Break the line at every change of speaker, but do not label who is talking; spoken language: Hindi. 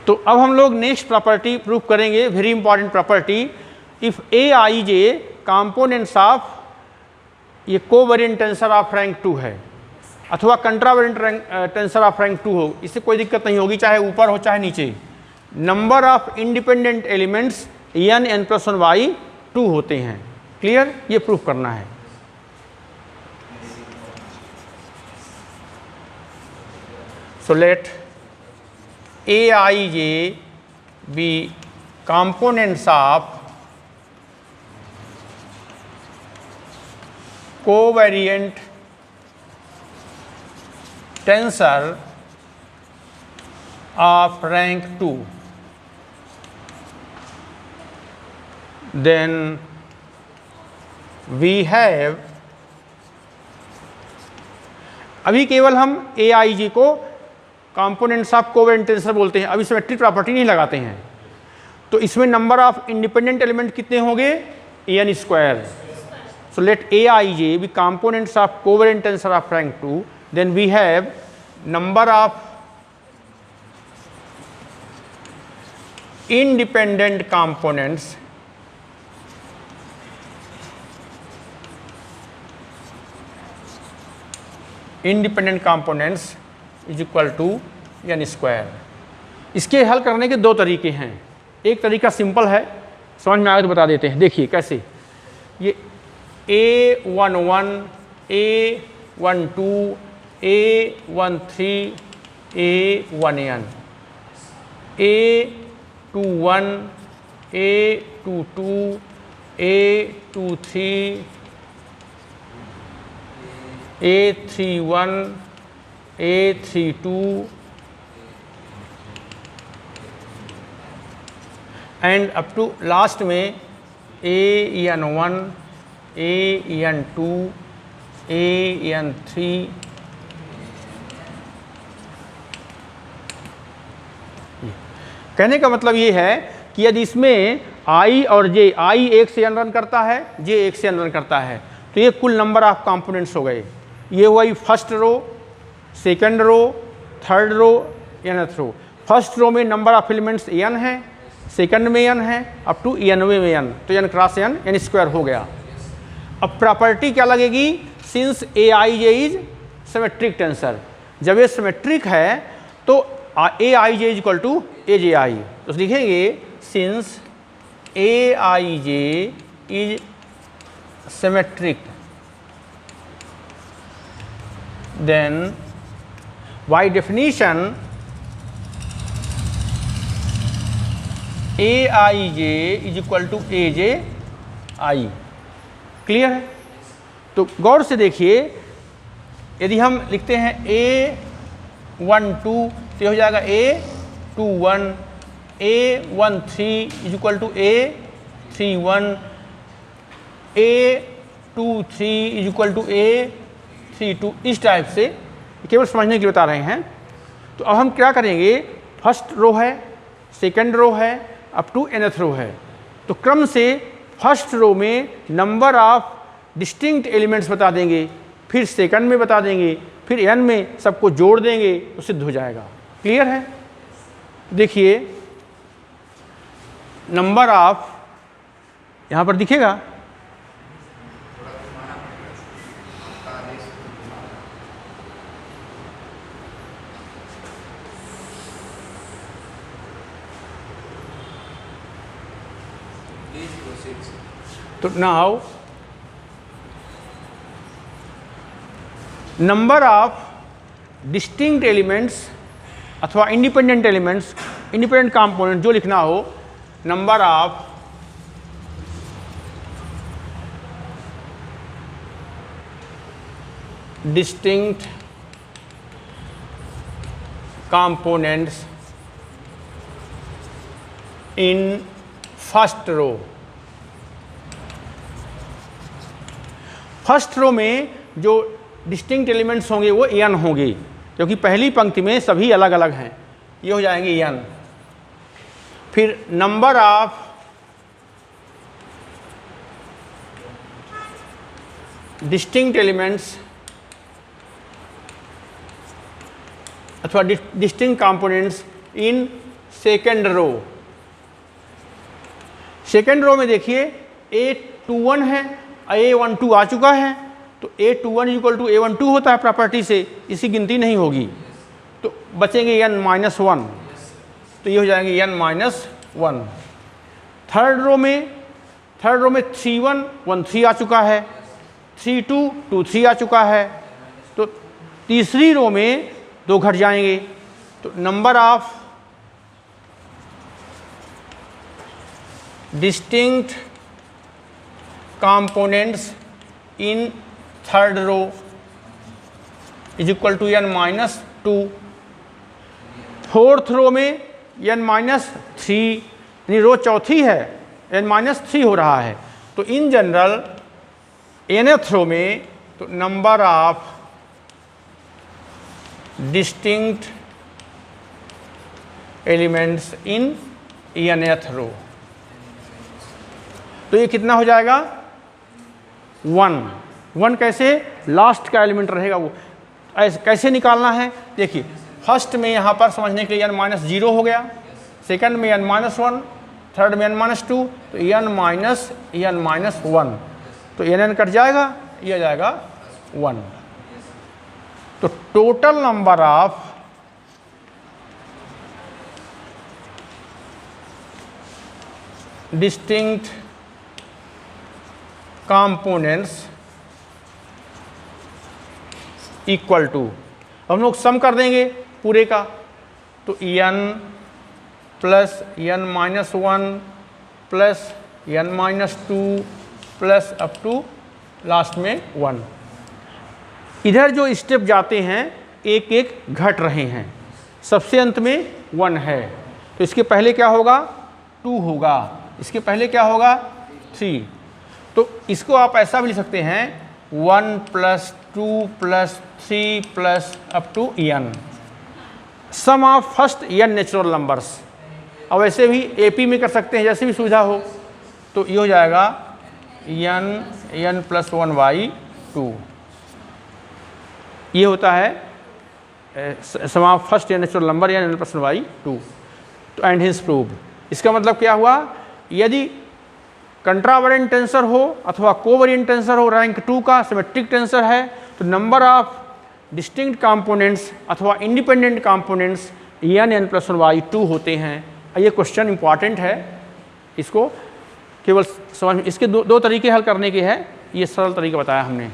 तो अब हम लोग नेक्स्ट प्रॉपर्टी प्रूव करेंगे, very important property. If A i J components of, ये कोवेरिएंट टेंसर ऑफ रैंक 2 है अथवा कंट्रावेरिएंट टेंसर ऑफ रैंक 2 हो, इससे कोई दिक्कत नहीं होगी, चाहे ऊपर हो चाहे नीचे। Number of independent elements n n plus 1 by 2 होते हैं। क्लियर? ये प्रूफ करना है। So let a i j be components of covariant tensor of rank 2, then we have, अभी केवल हम ए आई जी को कंपोनेंट्स ऑफ कोवेरिएंट टेंसर बोलते हैं, अभी सिमेट्रिक प्रॉपर्टी नहीं लगाते हैं। तो इसमें नंबर ऑफ इंडिपेंडेंट एलिमेंट कितने होंगे? N square. So let a i j be components of covariant tensor of rank 2, then we have number of independent components is equal to n square. इसके हल करने के दो तरीके हैं। एक तरीका सिंपल है, समझ में आए तो बता देते हैं। देखिए कैसे, ये A11, A12, A13, A1n, A21, A22, A23, A31, A32 and up to last में AN1, AN2, AN3, कहने का मतलब ये है कि यदि इसमें I और J, I एक से n रन करता है, J एक से n रन करता है, तो ये कुल नंबर ऑफ कंपोनेंट्स हो गए। ये हुआ first row, second row, third row, nth row. First row में नंबर ऑफ एलिमेंट्स n है, सेकंड में n है, अप टू nवें में n, तो n क्रॉस n स्क्वायर हो गया। अब प्रॉपर्टी क्या लगेगी? Since a i j is symmetric tensor, जब ये सिमेट्रिक है तो a i j is equal to a j i. तो लिखेंगे since a i j is symmetric, then by definition a i j is equal to a j i. Clear है? तो गौर से देखिए, यदि हम लिखते हैं A12 तो हो जाएगा A21, A13 is equal to A31, A23 is equal to A32। इस टाइप से केवल समझने के लिए बता रहे हैं। तो अब हम क्या करेंगे, फर्स्ट रो है, सेकंड रो है, अप टू nth रो है, तो क्रम से फर्स्ट रो में नंबर ऑफ डिस्टिंक्ट एलिमेंट्स बता देंगे, फिर सेकंड में बता देंगे, फिर n में सबको जोड़ देंगे तो सिद्ध हो जाएगा। क्लियर है? देखिए नंबर ऑफ, यहाँ पर दिखेगा तो now number of distinct elements अथवा इंडिपेंडेंट एलिमेंट्स, इंडिपेंडेंट कंपोनेंट जो लिखना हो, number of distinct components in first row. First row में जो डिस्टिंक्ट एलिमेंट्स होंगे वो n होंगे, क्योंकि पहली पंक्ति में सभी अलग अलग हैं, ये हो जाएंगे n। फिर नंबर ऑफ डिस्टिंक्ट एलिमेंट्स अथवा distinct components in second row में देखिए A21 है, A12 आ चुका है, तो A21 इक्वल टू A12 होता है प्रॉपर्टी से, इसी गिनती नहीं होगी, तो बचेंगे n-1, तो ये हो जाएंगे n-1। थर्ड रो में 3-1 1-3 आ चुका है, 3-2 2-3 आ चुका है, तो तीसरी रो में 2 घट जाएंगे, तो number of distinct components in third row is equal to n-2। Fourth row में n-3, यानी रो चौथी है, n-3 हो रहा है, तो इन जनरल nth रो में तो number of distinct elements in nth रो, तो ये कितना हो जाएगा 1 कैसे, लास्ट का एलिमेंट रहेगा वो। ऐसे कैसे निकालना है, देखिए फर्स्ट में यहाँ पर समझने के लिए n-0 हो गया, सेकंड में n-1, थर्ड में n-2, तो n-1, तो n कट जाएगा, ये आ जाएगा 1। तो total number of distinct components equal to, हम लोग सम कर देंगे पूरे का, तो n plus n-1 plus n-2 plus up to last में 1। इधर जो स्टेप जाते हैं एक एक घट रहे हैं, सबसे अंत में 1 है, तो इसके पहले क्या होगा 2 होगा, इसके पहले क्या होगा 3, तो इसको आप ऐसा भी लिख सकते हैं 1 plus 2 plus 3 plus up to n, sum of first n natural numbers. अब ऐसे भी AP में कर सकते हैं, जैसे भी सुविधा हो, तो ये हो जाएगा n+1/2, ये होता है sum of first n natural number n+1/2, तो एंड हिंस प्रूव्ड। इसका मतलब क्या हुआ, यदि कंट्रावेरिएंट टेंसर हो अथवा कोवेरिएंट टेंसर हो रैंक 2 का, सिमेट्रिक टेंसर है, तो नंबर ऑफ डिस्टिंक्ट कंपोनेंट्स अथवा इंडिपेंडेंट कंपोनेंट्स n+1/2 होते हैं। ये क्वेश्चन इंपॉर्टेंट है, इसको केवल समझ, इसके दो तरीके हल करने के हैं, ये सरल तरीका बताया हमने।